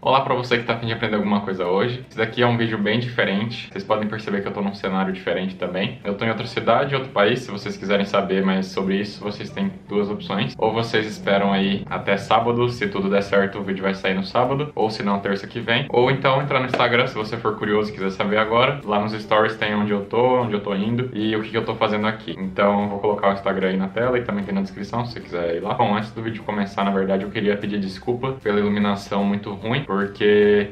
Olá para você que está a fim de aprender alguma coisa hoje. Esse daqui é um vídeo bem diferente. Vocês podem perceber que eu estou num cenário diferente também. Eu estou em outra cidade, outro país. Se vocês quiserem saber mais sobre isso, vocês têm duas opções. Ou vocês esperam aí até sábado, se tudo der certo o vídeo vai sair no sábado. Ou se não, terça que vem. Ou então entrar no Instagram, se você for curioso e quiser saber agora. Lá nos stories tem onde eu tô indo e o que eu tô fazendo aqui. Então eu vou colocar o Instagram aí na tela e também tem na descrição se você quiser ir lá. Bom, antes do vídeo começar, na verdade, eu queria pedir desculpa pela iluminação muito ruim, porque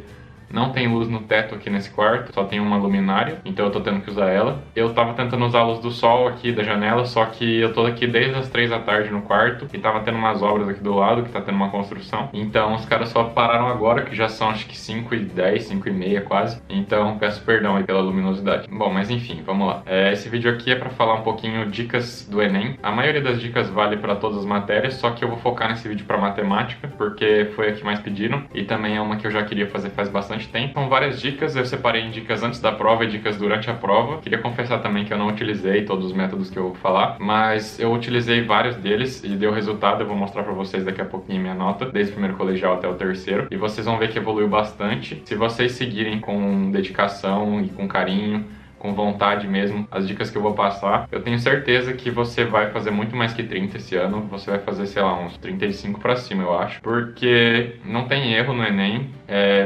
não tem luz no teto aqui nesse quarto, só tem uma luminária, então eu tô tendo que usar ela. Eu tava tentando usar a luz do sol aqui da janela, só que eu tô aqui desde as 3 da tarde no quarto e tava tendo umas obras aqui do lado, que tá tendo uma construção. Então os caras só pararam agora, que já são acho que 5h10, 5h30 quase. Então peço perdão aí pela luminosidade. Bom, mas enfim, vamos lá. Esse vídeo aqui é pra falar um pouquinho dicas do Enem. A maioria das dicas vale pra todas as matérias, só que eu vou focar nesse vídeo pra matemática, porque foi a que mais pediram e também é uma que eu já queria fazer faz bastante tempo. São várias dicas, eu separei em dicas antes da prova e dicas durante a prova. Queria confessar também que eu não utilizei todos os métodos que eu vou falar, mas eu utilizei vários deles e deu resultado. Eu vou mostrar pra vocês daqui a pouquinho minha nota, desde o primeiro colegial até o terceiro, e vocês vão ver que evoluiu bastante. Se vocês seguirem com dedicação e com carinho, com vontade mesmo, as dicas que eu vou passar, eu tenho certeza que você vai fazer muito mais que 30 esse ano. Você vai fazer, sei lá, uns 35 pra cima, eu acho, porque não tem erro no Enem,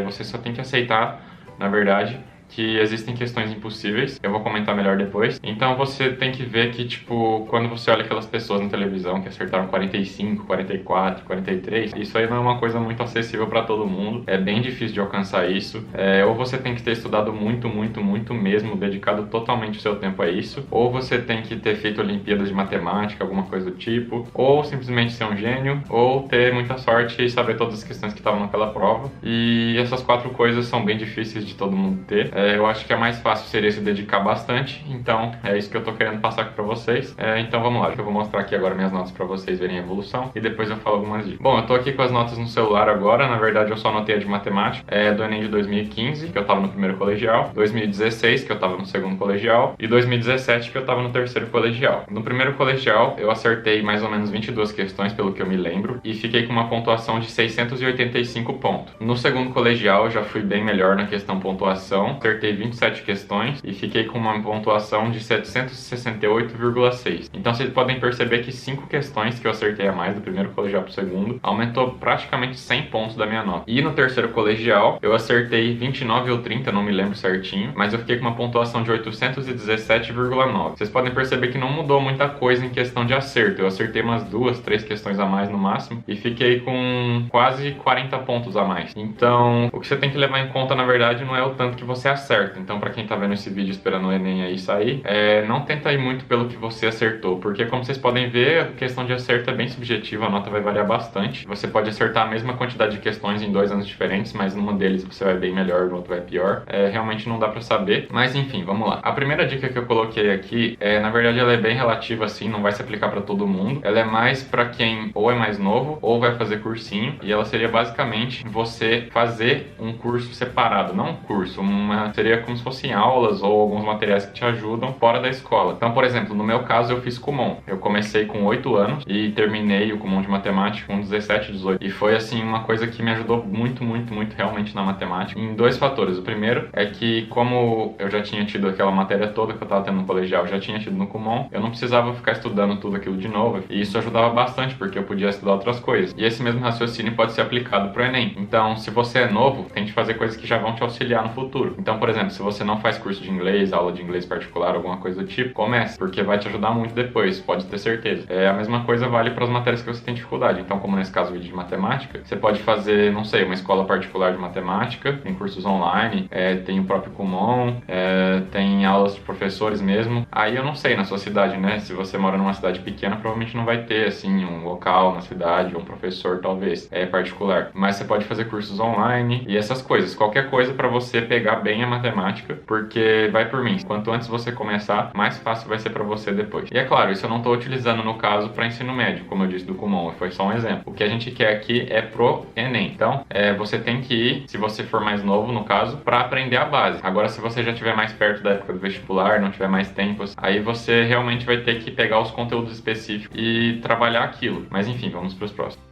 você só tem que aceitar, na verdade, que existem questões impossíveis. Eu vou comentar melhor depois. Então você tem que ver que, tipo, quando você olha aquelas pessoas na televisão que acertaram 45, 44, 43, isso aí não é uma coisa muito acessível para todo mundo. É bem difícil de alcançar isso. Ou você tem que ter estudado muito, muito, muito mesmo, dedicado totalmente o seu tempo a isso. Ou você tem que ter feito Olimpíadas de Matemática, alguma coisa do tipo. Ou simplesmente ser um gênio. Ou ter muita sorte e saber todas as questões que estavam naquela prova. E essas 4 coisas são bem difíceis de todo mundo ter. Eu acho que a mais fácil seria se dedicar bastante, então é isso que eu tô querendo passar aqui pra vocês. Então vamos lá, eu vou mostrar aqui agora minhas notas pra vocês verem a evolução e depois eu falo algumas dicas. Bom, eu tô aqui com as notas no celular agora, na verdade eu só anotei a de matemática, do Enem de 2015, que eu tava no primeiro colegial, 2016, que eu tava no segundo colegial, e 2017, que eu tava no terceiro colegial. No primeiro colegial, eu acertei mais ou menos 22 questões, pelo que eu me lembro, e fiquei com uma pontuação de 685 pontos. No segundo colegial, eu já fui bem melhor na questão pontuação, acertei 27 questões e fiquei com uma pontuação de 768,6. Então vocês podem perceber que 5 questões que eu acertei a mais do primeiro colegial pro segundo aumentou praticamente 100 pontos da minha nota. E no terceiro colegial eu acertei 29 ou 30, não me lembro certinho, mas eu fiquei com uma pontuação de 817,9. Vocês podem perceber que não mudou muita coisa em questão de acerto. Eu acertei umas 2, 3 questões a mais no máximo e fiquei com quase 40 pontos a mais. Então o que você tem que levar em conta, na verdade, não é o tanto que você acerta. Então, pra quem tá vendo esse vídeo esperando o Enem aí sair, não tenta ir muito pelo que você acertou, porque como vocês podem ver, a questão de acerto é bem subjetiva, a nota vai variar bastante. Você pode acertar a mesma quantidade de questões em 2 anos diferentes, mas numa deles você vai bem melhor, no outro vai pior. Realmente não dá pra saber, mas enfim, vamos lá. A primeira dica que eu coloquei aqui, na verdade ela é bem relativa assim, não vai se aplicar pra todo mundo. Ela é mais pra quem ou é mais novo, ou vai fazer cursinho, e ela seria basicamente você fazer um curso separado, não um curso, seria como se fossem aulas ou alguns materiais que te ajudam fora da escola. Então, por exemplo, no meu caso eu fiz Kumon. Eu comecei com 8 anos e terminei o Kumon de matemática com 17, 18. E foi assim uma coisa que me ajudou muito, muito, muito realmente na matemática em 2 fatores. O primeiro é que, como eu já tinha tido aquela matéria toda que eu tava tendo no colegial, já tinha tido no Kumon, eu não precisava ficar estudando tudo aquilo de novo. E isso ajudava bastante, porque eu podia estudar outras coisas. E esse mesmo raciocínio pode ser aplicado pro Enem. Então, se você é novo, tente fazer coisas que já vão te auxiliar no futuro. Então, por exemplo, se você não faz curso de inglês, aula de inglês particular, alguma coisa do tipo, comece, porque vai te ajudar muito depois, pode ter certeza. A mesma coisa vale para as matérias que você tem dificuldade. Então, como nesse caso o vídeo de matemática, você pode fazer, não sei, uma escola particular de matemática, tem cursos online, tem o próprio Kumon, tem aulas de professores mesmo. Aí eu não sei, na sua cidade, né? Se você mora numa cidade pequena, provavelmente não vai ter, assim, um local na cidade, um professor, talvez, particular. Mas você pode fazer cursos online e essas coisas. Qualquer coisa para você pegar bem a matemática, porque vai por mim, quanto antes você começar, mais fácil vai ser para você depois. E é claro, isso eu não estou utilizando no caso para ensino médio, como eu disse do Kumon, foi só um exemplo. O que a gente quer aqui é pro Enem. Então, você tem que ir, se você for mais novo no caso, para aprender a base. Agora, se você já estiver mais perto da época do vestibular, não tiver mais tempo, aí você realmente vai ter que pegar os conteúdos específicos e trabalhar aquilo. Mas enfim, vamos para os próximos.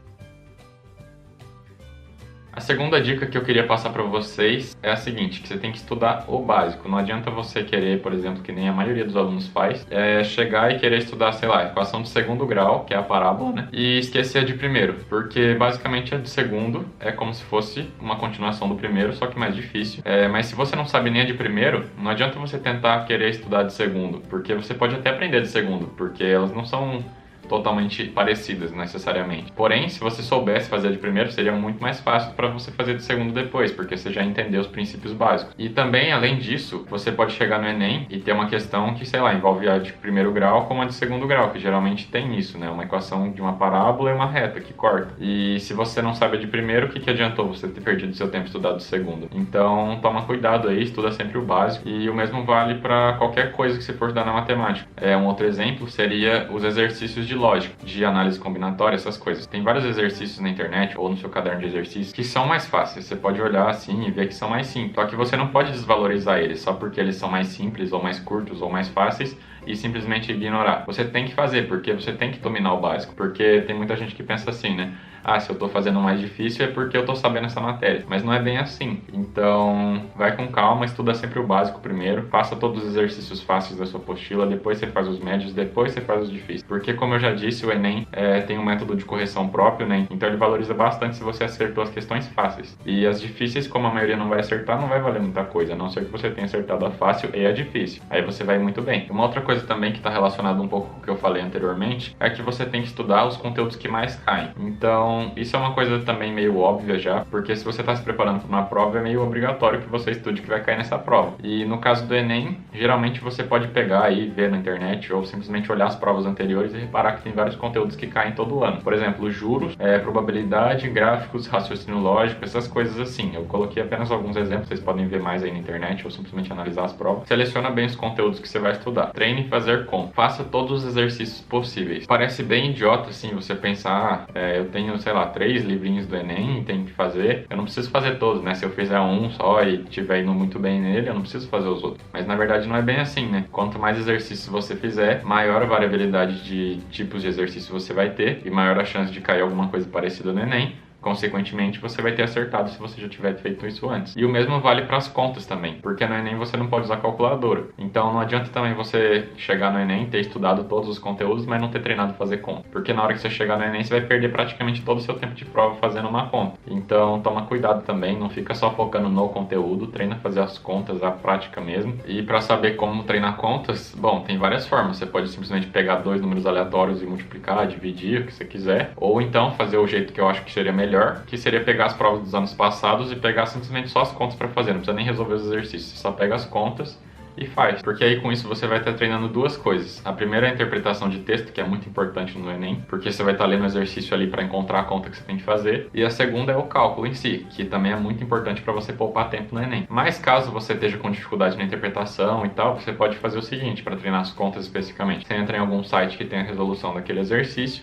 A segunda dica que eu queria passar para vocês é a seguinte, que você tem que estudar o básico. Não adianta você querer, por exemplo, que nem a maioria dos alunos faz, chegar e querer estudar, sei lá, equação de segundo grau, que é a parábola, né? E esquecer a de primeiro, porque basicamente a de segundo é como se fosse uma continuação do primeiro, só que mais difícil. Mas se você não sabe nem a de primeiro, não adianta você tentar querer estudar de segundo, porque você pode até aprender de segundo, porque elas não são totalmente parecidas necessariamente. Porém, se você soubesse fazer de primeiro, seria muito mais fácil para você fazer de segundo depois, porque você já entendeu os princípios básicos. E também, além disso, você pode chegar no Enem e ter uma questão que, sei lá, envolve a de primeiro grau como a de segundo grau, que geralmente tem isso, né? Uma equação de uma parábola e uma reta que corta. E se você não sabe a de primeiro, o que adiantou você ter perdido seu tempo estudado de segundo? Então, toma cuidado aí, estuda sempre o básico. E o mesmo vale para qualquer coisa que você for estudar na matemática. Um outro exemplo seria os exercícios de lógica, de análise combinatória, essas coisas. Tem vários exercícios na internet ou no seu caderno de exercícios que são mais fáceis. Você pode olhar assim e ver que são mais simples. Só que você não pode desvalorizar eles só porque eles são mais simples ou mais curtos ou mais fáceis e simplesmente ignorar. Você tem que fazer, porque você tem que dominar o básico. Porque tem muita gente que pensa assim, né? Ah, se eu tô fazendo mais difícil é porque eu tô sabendo essa matéria. Mas não é bem assim. Então, vai com calma, estuda sempre o básico primeiro, faça todos os exercícios fáceis da sua apostila, depois você faz os médios, depois você faz os difíceis. Porque, como eu já disse, o Enem tem um método de correção próprio, né? Então ele valoriza bastante se você acertou as questões fáceis. E as difíceis, como a maioria não vai acertar, não vai valer muita coisa, a não ser que você tenha acertado a fácil e a difícil. Aí você vai muito bem. Uma outra coisa também que está relacionada um pouco com o que eu falei anteriormente é que você tem que estudar os conteúdos que mais caem. Então, isso é uma coisa também meio óbvia já, porque se você está se preparando para uma prova, é meio obrigatório que você estude o que vai cair nessa prova. E no caso do Enem, geralmente você pode pegar e ver na internet ou simplesmente olhar as provas anteriores e reparar que tem vários conteúdos que caem todo ano. Por exemplo, juros, probabilidade, gráficos, raciocínio lógico, essas coisas assim. Eu coloquei apenas alguns exemplos, vocês podem ver mais aí na internet ou simplesmente analisar as provas. Seleciona bem os conteúdos que você vai estudar. Treine e fazer conta. Faça todos os exercícios possíveis. Parece bem idiota assim você pensar, eu tenho, sei lá, 3 livrinhos do Enem e tenho que fazer. Eu não preciso fazer todos, né? Se eu fizer um só e estiver indo muito bem nele, eu não preciso fazer os outros. Mas na verdade não é bem assim, né? Quanto mais exercícios você fizer, maior a variabilidade de tipos de exercício você vai ter e maior a chance de cair alguma coisa parecida no Enem. Consequentemente, você vai ter acertado se você já tiver feito isso antes. E o mesmo vale para as contas também, porque no Enem você não pode usar calculadora. Então não adianta também você chegar no Enem, ter estudado todos os conteúdos, mas não ter treinado fazer conta. Porque na hora que você chegar no Enem, você vai perder praticamente todo o seu tempo de prova fazendo uma conta. Então toma cuidado também, não fica só focando no conteúdo, treina fazer as contas, a prática mesmo. E para saber como treinar contas, bom, tem várias formas. Você pode simplesmente pegar 2 números aleatórios e multiplicar, dividir, o que você quiser. Ou então fazer o jeito que eu acho que seria melhor, que seria pegar as provas dos anos passados e pegar simplesmente só as contas para fazer, não precisa nem resolver os exercícios, você só pega as contas e faz, porque aí com isso você vai estar treinando duas coisas. A primeira é a interpretação de texto, que é muito importante no Enem, porque você vai estar lendo o exercício ali para encontrar a conta que você tem que fazer, e a segunda é o cálculo em si, que também é muito importante para você poupar tempo no Enem. Mas caso você esteja com dificuldade na interpretação e tal, você pode fazer o seguinte, para treinar as contas especificamente. Você entra em algum site que tem a resolução daquele exercício,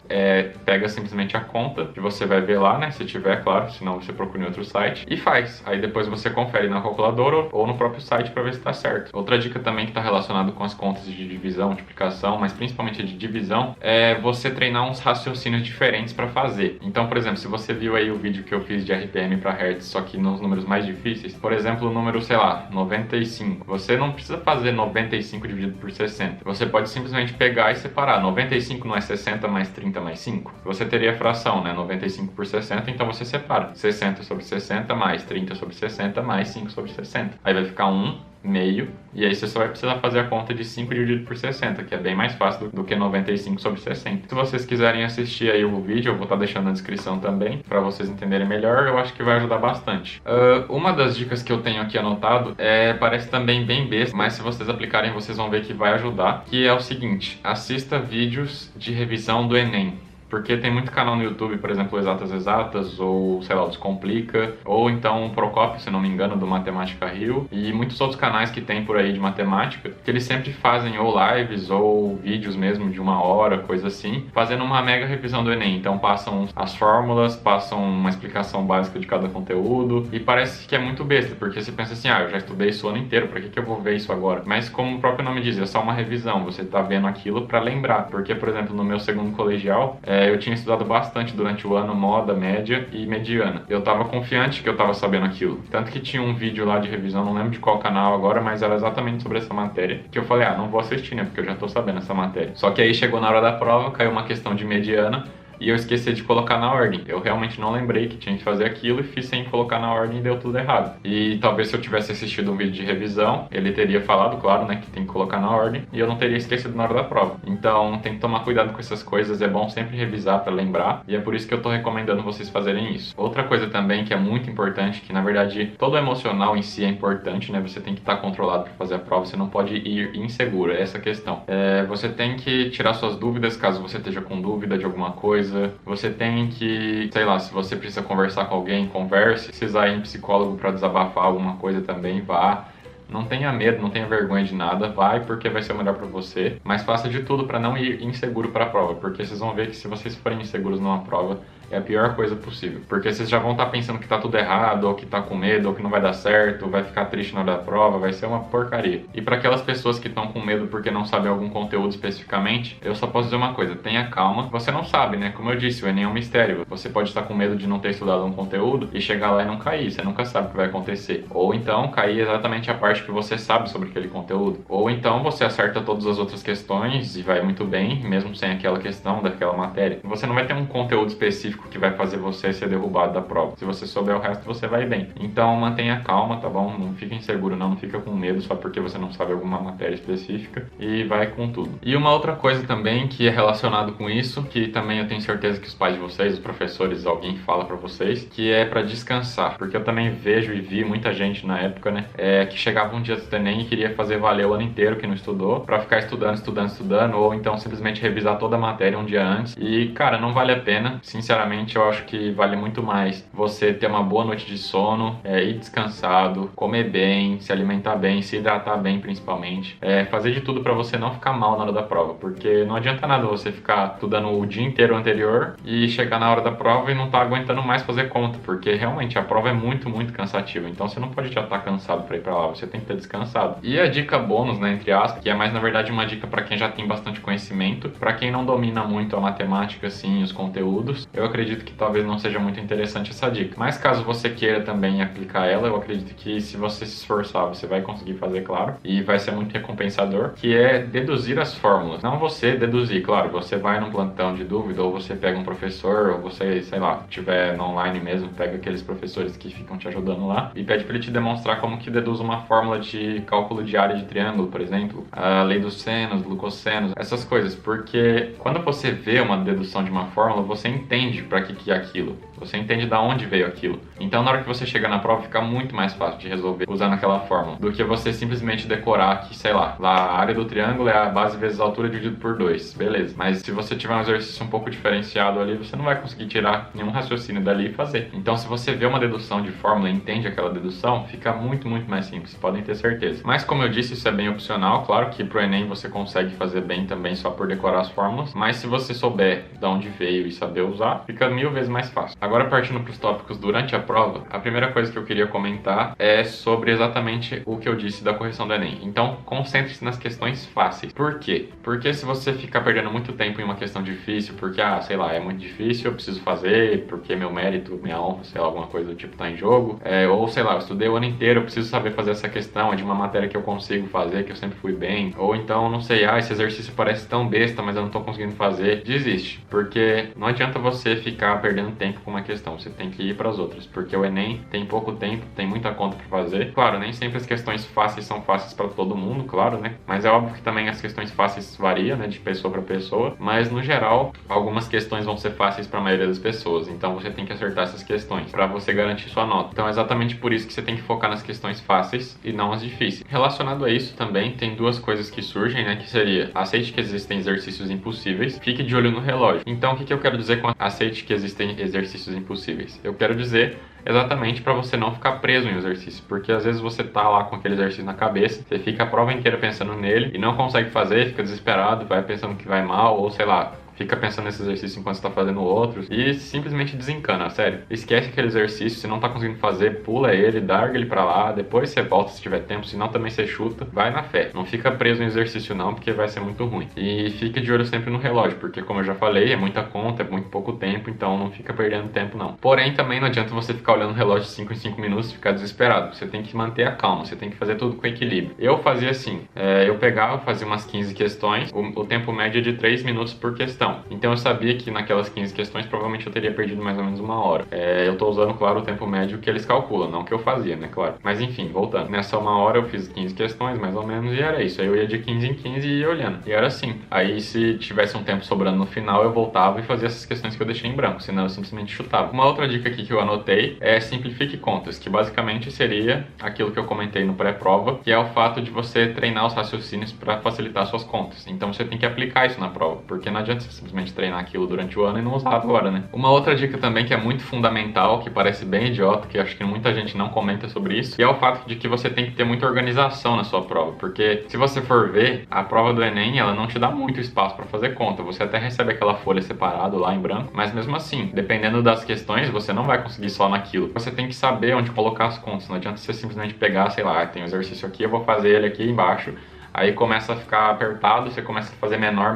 pega simplesmente a conta, que você vai ver lá, né, se tiver, claro, senão você procura em outro site, e faz. Aí depois você confere na calculadora ou no próprio site para ver se está certo. Outra dica também que está relacionada com as contas de divisão, multiplicação, mas principalmente de divisão, é você treinar uns raciocínios diferentes para fazer. Então, por exemplo, se você viu aí o vídeo que eu fiz de RPM para Hertz, só que nos números mais difíceis, por exemplo, o número, sei lá, 95. Você não precisa fazer 95 dividido por 60. Você pode simplesmente pegar e separar. 95 não é 60 mais 30 mais 5? Você teria a fração, né? 95 por 60, então você separa. 60 sobre 60 mais 30 sobre 60 mais 5 sobre 60. Aí vai ficar 1 meio, e aí você só vai precisar fazer a conta de 5 dividido por 60, que é bem mais fácil do que 95 sobre 60. Se vocês quiserem assistir aí o vídeo, eu vou estar deixando na descrição também, para vocês entenderem melhor, eu acho que vai ajudar bastante. Uma das dicas que eu tenho aqui anotado, parece também bem besta, mas se vocês aplicarem, vocês vão ver que vai ajudar, que é o seguinte: assista vídeos de revisão do Enem. Porque tem muito canal no YouTube, por exemplo, Exatas, ou, sei lá, o Descomplica, ou então o Procopio, se não me engano, do Matemática Rio, e muitos outros canais que tem por aí de matemática, que eles sempre fazem ou lives, ou vídeos mesmo de 1 hora, coisa assim, fazendo uma mega revisão do Enem. Então passam as fórmulas, passam uma explicação básica de cada conteúdo, e parece que é muito besta, porque você pensa assim, eu já estudei isso o ano inteiro, pra que eu vou ver isso agora? Mas como o próprio nome diz, é só uma revisão, você tá vendo aquilo pra lembrar. Porque, por exemplo, no meu segundo colegial, eu tinha estudado bastante durante o ano, moda, média e mediana. Eu tava confiante que eu tava sabendo aquilo. Tanto que tinha um vídeo lá de revisão, não lembro de qual canal agora, mas era exatamente sobre essa matéria, que eu falei, não vou assistir, né, porque eu já tô sabendo essa matéria. Só que aí chegou na hora da prova, caiu uma questão de mediana, e eu esqueci de colocar na ordem. Eu realmente não lembrei que tinha que fazer aquilo e fiz sem colocar na ordem e deu tudo errado. E talvez se eu tivesse assistido um vídeo de revisão, ele teria falado, claro, né, que tem que colocar na ordem e eu não teria esquecido na hora da prova. Então tem que tomar cuidado com essas coisas, é bom sempre revisar para lembrar e é por isso que eu tô recomendando vocês fazerem isso. Outra coisa também que é muito importante, que na verdade todo o emocional em si é importante, né, você tem que estar controlado para fazer a prova, você não pode ir inseguro, é essa a questão. Você tem que tirar suas dúvidas caso você esteja com dúvida de alguma coisa. Você tem que, sei lá, se você precisa conversar com alguém, converse. Se precisar ir em psicólogo para desabafar alguma coisa também, vá. Não tenha medo, não tenha vergonha de nada, vai porque vai ser o melhor para você. Mas faça de tudo para não ir inseguro para a prova, porque vocês vão ver que se vocês forem inseguros numa prova, é a pior coisa possível. Porque vocês já vão estar pensando que tá tudo errado, ou que tá com medo, ou que não vai dar certo, vai ficar triste na hora da prova, vai ser uma porcaria. E para aquelas pessoas que estão com medo porque não sabem algum conteúdo especificamente, eu só posso dizer uma coisa, tenha calma. Você não sabe, né? Como eu disse, o Enem é um mistério. Você pode estar com medo de não ter estudado um conteúdo e chegar lá e não cair, você nunca sabe o que vai acontecer. Ou então cair exatamente a parte que você sabe sobre aquele conteúdo. Ou então você acerta todas as outras questões e vai muito bem, mesmo sem aquela questão daquela matéria. Você não vai ter um conteúdo específico que vai fazer você ser derrubado da prova. Se você souber o resto, você vai bem. Então mantenha calma, tá bom? Não fica inseguro não fica com medo só porque você não sabe alguma matéria específica e vai com tudo. E uma outra coisa também que é relacionado com isso, que também eu tenho certeza que os pais de vocês, os professores, alguém fala pra vocês, que é pra descansar. Porque eu também vejo e vi muita gente na época, né, que chegava um dia do Enem e queria fazer valer o ano inteiro que não estudou, pra ficar estudando, ou então simplesmente revisar toda a matéria um dia antes. E, cara, não vale a pena, sinceramente. Eu acho que vale muito mais você ter uma boa noite de sono, ir descansado, comer bem, se alimentar bem, se hidratar bem principalmente, fazer de tudo para você não ficar mal na hora da prova, porque não adianta nada você ficar estudando o dia inteiro anterior e chegar na hora da prova e não tá aguentando mais fazer conta, porque realmente a prova é muito, muito cansativa, então você não pode já estar cansado para ir para lá, você tem que ter descansado. E a dica bônus, né, entre aspas, que é mais na verdade uma dica para quem já tem bastante conhecimento, para quem não domina muito a matemática, assim, os conteúdos, eu acredito que talvez não seja muito interessante essa dica. Mas caso você queira também aplicar ela, eu acredito que se você se esforçar, você vai conseguir fazer, claro, e vai ser muito recompensador, que é deduzir as fórmulas. Não você deduzir, claro, você vai num plantão de dúvida, ou você pega um professor, ou você, sei lá, tiver no online mesmo, pega aqueles professores que ficam te ajudando lá, e pede para ele te demonstrar como que deduz uma fórmula de cálculo de área de triângulo, por exemplo, a lei dos senos, do cossenos, essas coisas, porque quando você vê uma dedução de uma fórmula, você entende para que é aquilo. Você entende de onde veio aquilo. Então, na hora que você chega na prova, fica muito mais fácil de resolver usando aquela fórmula do que você simplesmente decorar que, sei lá a área do triângulo é a base vezes a altura dividido por 2. Beleza. Mas se você tiver um exercício um pouco diferenciado ali, você não vai conseguir tirar nenhum raciocínio dali e fazer. Então, se você vê uma dedução de fórmula e entende aquela dedução, fica muito, muito mais simples. Podem ter certeza. Mas, como eu disse, isso é bem opcional. Claro que pro Enem você consegue fazer bem também só por decorar as fórmulas. Mas se você souber de onde veio e saber usar, fica 1000 vezes mais fácil. Agora, partindo para os tópicos durante a prova, a primeira coisa que eu queria comentar é sobre exatamente o que eu disse da correção do Enem. Então, concentre-se nas questões fáceis. Por quê? Porque se você ficar perdendo muito tempo em uma questão difícil, porque, sei lá, é muito difícil, eu preciso fazer, porque meu mérito, minha honra, sei lá, alguma coisa do tipo tá em jogo, ou sei lá, eu estudei o ano inteiro, eu preciso saber fazer essa questão, é de uma matéria que eu consigo fazer, que eu sempre fui bem, ou então, não sei, esse exercício parece tão besta, mas eu não tô conseguindo fazer, desiste, porque não adianta você ficar perdendo tempo com uma questão, você tem que ir para as outras, porque o Enem tem pouco tempo, tem muita conta para fazer. Claro, nem sempre as questões fáceis são fáceis para todo mundo, claro, né? Mas é óbvio que também as questões fáceis variam, né, de pessoa para pessoa, mas no geral, algumas questões vão ser fáceis para a maioria das pessoas, então você tem que acertar essas questões para você garantir sua nota. Então é exatamente por isso que você tem que focar nas questões fáceis e não as difíceis. Relacionado a isso também, tem duas coisas que surgem, né, que seria aceite que existem exercícios impossíveis, fique de olho no relógio. Então o que eu quero dizer com aceite que existem exercícios impossíveis? Eu quero dizer exatamente para você não ficar preso em exercício, porque às vezes você tá lá com aquele exercício na cabeça, você fica a prova inteira pensando nele e não consegue fazer, fica desesperado, vai pensando que vai mal, ou sei lá, fica pensando nesse exercício enquanto você tá fazendo outros e simplesmente desencana, sério. Esquece aquele exercício, se não tá conseguindo fazer, pula ele, larga ele pra lá, depois você volta se tiver tempo, se não também você chuta, vai na fé. Não fica preso no exercício não, porque vai ser muito ruim. E fica de olho sempre no relógio, porque como eu já falei, é muita conta, é muito pouco tempo, então não fica perdendo tempo não. Porém, também não adianta você ficar olhando o relógio de 5 em 5 minutos e ficar desesperado. Você tem que manter a calma, você tem que fazer tudo com equilíbrio. Eu fazia assim, eu pegava, fazia umas 15 questões, o tempo médio é de 3 minutos por questão. Então eu sabia que naquelas 15 questões provavelmente eu teria perdido mais ou menos uma hora. Eu tô usando, claro, o tempo médio que eles calculam, não que eu fazia, né, claro. Mas enfim, voltando. Nessa uma hora eu fiz 15 questões, mais ou menos, e era isso. Aí eu ia de 15 em 15 e ia olhando. E era assim. Aí se tivesse um tempo sobrando no final, eu voltava e fazia essas questões que eu deixei em branco, senão eu simplesmente chutava. Uma outra dica aqui que eu anotei é simplifique contas, que basicamente seria aquilo que eu comentei no pré-prova, que é o fato de você treinar os raciocínios para facilitar suas contas. Então você tem que aplicar isso na prova, porque não adianta você simplesmente treinar aquilo durante o ano e não usar agora, né? Uma outra dica também que é muito fundamental, que parece bem idiota, que acho que muita gente não comenta sobre isso, que é o fato de que você tem que ter muita organização na sua prova, porque se você for ver, a prova do Enem, ela não te dá muito espaço para fazer conta, você até recebe aquela folha separada lá em branco, mas mesmo assim, dependendo das questões, você não vai conseguir só naquilo. Você tem que saber onde colocar as contas, não adianta você simplesmente pegar, sei lá, tem um exercício aqui, eu vou fazer ele aqui embaixo. Aí começa a ficar apertado, você começa a fazer menor,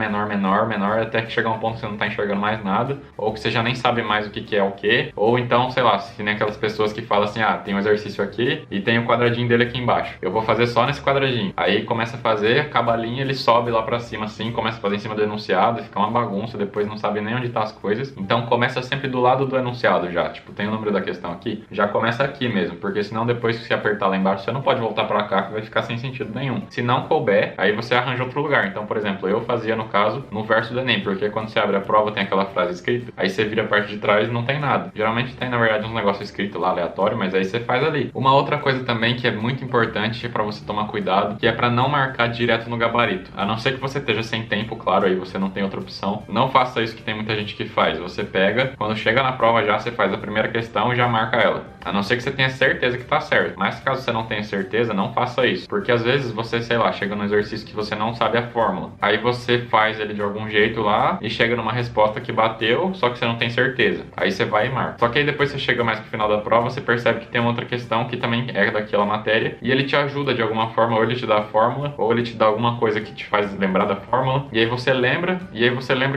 até que chegar um ponto que você não tá enxergando mais nada, ou que você já nem sabe mais o que é o que, ou então, sei lá, se nem aquelas pessoas que falam assim, tem um exercício aqui e tem o quadradinho dele aqui embaixo. Eu vou fazer só nesse quadradinho. Aí começa a fazer, acaba a linha, ele sobe lá pra cima assim, começa a fazer em cima do enunciado, fica uma bagunça, depois não sabe nem onde tá as coisas. Então começa sempre do lado do enunciado já, tipo, tem o número da questão aqui, já começa aqui mesmo, porque senão depois que você apertar lá embaixo, você não pode voltar pra cá, que vai ficar sem sentido nenhum. Se não couber, aí você arranja outro lugar. Então, por exemplo, eu fazia no caso no verso do Enem, porque quando você abre a prova tem aquela frase escrita, aí você vira a parte de trás e não tem nada. Geralmente tem, na verdade, uns negócios escritos lá aleatório, mas aí você faz ali. Uma outra coisa também que é muito importante para você tomar cuidado, que é para não marcar direto no gabarito. A não ser que você esteja sem tempo, claro, aí você não tem outra opção. Não faça isso que tem muita gente que faz. Você pega, quando chega na prova já, você faz a primeira questão e já marca ela. A não ser que você tenha certeza que tá certo. Mas caso você não tenha certeza, não faça isso. Porque às vezes você, sei lá, chega no exercício que você não sabe a fórmula. Aí você faz ele de algum jeito lá e chega numa resposta que bateu, só que você não tem certeza. Aí você vai e marca. Só que aí depois você chega mais pro final da prova, você percebe que tem uma outra questão que também é daquela matéria e ele te ajuda de alguma forma, ou ele te dá a fórmula, ou ele te dá alguma coisa que te faz lembrar da fórmula. E aí você lembra,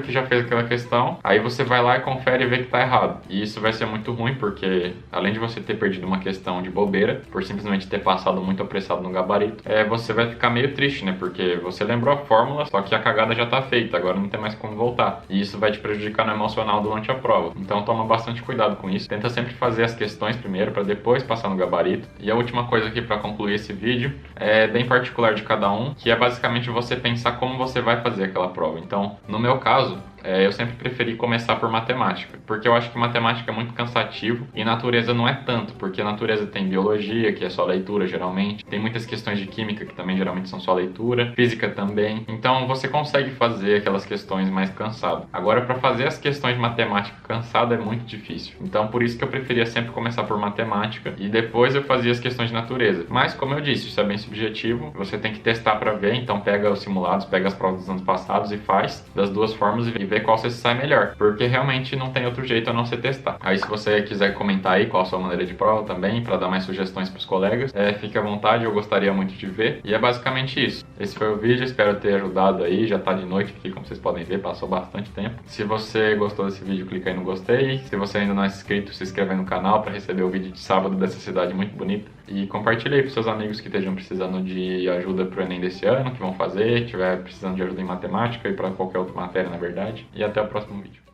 que já fez aquela questão, aí você vai lá e confere e vê que tá errado. E isso vai ser muito ruim, porque além de você ter perdido uma questão de bobeira, por simplesmente ter passado muito apressado no gabarito, você vai ficar meio triste, né? Porque você lembrou a fórmula, só que a cagada já tá feita, agora não tem mais como voltar. E isso vai te prejudicar no emocional durante a prova. Então toma bastante cuidado com isso. Tenta sempre fazer as questões primeiro, para depois passar no gabarito. E a última coisa aqui para concluir esse vídeo é bem particular de cada um, que é basicamente você pensar como você vai fazer aquela prova. Então, no meu caso, eu sempre preferi começar por matemática, porque eu acho que matemática é muito cansativo e natureza não é tanto, porque natureza tem biologia, que é só leitura geralmente, tem muitas questões de química que também geralmente são só leitura, física também, então você consegue fazer aquelas questões mais cansado. Agora, para fazer as questões de matemática cansado é muito difícil, então por isso que eu preferia sempre começar por matemática e depois eu fazia as questões de natureza. Mas como eu disse, isso é bem subjetivo, você tem que testar para ver, então pega os simulados, pega as provas dos anos passados e faz das duas formas e vê qual você se sai melhor, porque realmente não tem outro jeito a não ser testar. Aí se você quiser comentar aí qual a sua maneira de prova também, para dar mais sugestões para os colegas, fique à vontade, eu gostaria muito de ver. E é basicamente isso. Esse foi o vídeo, espero ter ajudado aí, já tá de noite aqui, como vocês podem ver, passou bastante tempo. Se você gostou desse vídeo, clica aí no gostei. Se você ainda não é inscrito, se inscreve aí no canal para receber o vídeo de sábado dessa cidade muito bonita. E compartilhe aí com seus amigos que estejam precisando de ajuda pro Enem desse ano, que vão fazer, estiver precisando de ajuda em matemática e para qualquer outra matéria, na verdade. E até o próximo vídeo.